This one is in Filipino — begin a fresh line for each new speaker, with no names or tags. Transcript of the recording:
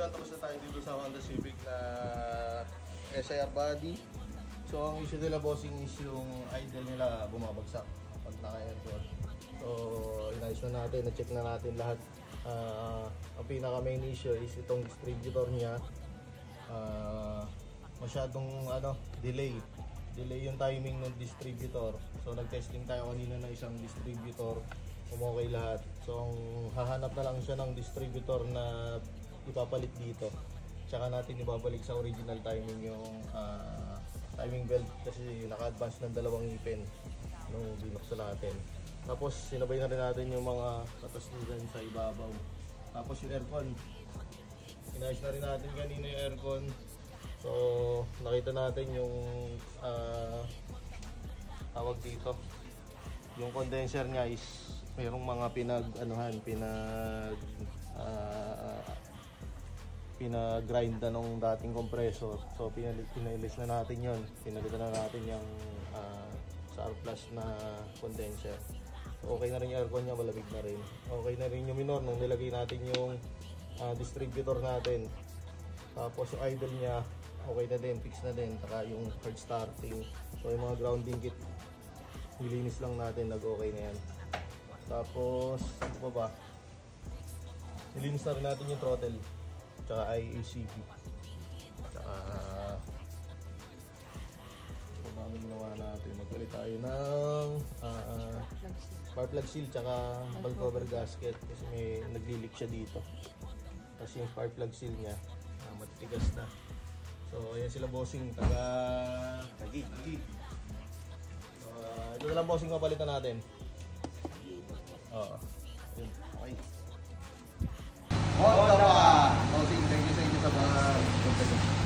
nagtatapos na tayo dito sa Honda Civic na SIR body. So ang issue nila bossing is yung idle nila bumabagsak pag naka-aircon. So inayos na natin, na-check na natin lahat. Ang pinaka main issue is itong distributor niya. Masyadong delay yung timing ng distributor. So nag-testing tayo kanina ng isang distributor, okay lahat. So hahanap na lang siya ng distributor na ipapalit dito, tsaka natin ibabalik sa original timing yung timing belt kasi naka-advance ng dalawang ngipin nung binuksan natin. Tapos sinabay na rin natin yung mga kataslugan sa ibabaw. Tapos yung aircon, inayos na rin natin kanina yung aircon. So nakita natin yung tawag dito, yung condenser niya is mayroong mga pinag-grind na nung dating compressor. So pinalis na natin yon, pinalitan na natin yung SAR Plus na condenser. So, okay na rin yung aircon niya, malamig na rin. Okay na rin yung minor nung nilagay natin yung distributor natin. Tapos yung idle niya okay na din, fix na din. Saka yung hard starting, so yung mga grounding kit nilinis lang natin, nag-okay na yan. Tapos ano pa ba, nilinis na rin natin yung throttle tsaka IACP, tsaka ito ba ang ginawa natin, magpalit tayo ng spark plug seal tsaka valve cover gasket kasi may nagli-leak siya dito kasi yung spark plug seal nya matitigas na. So ayan sila bossing, Taguig. Ito na lang bossing, mapalitan natin. Yun, okay. Honda! Bossing, thank you sa mga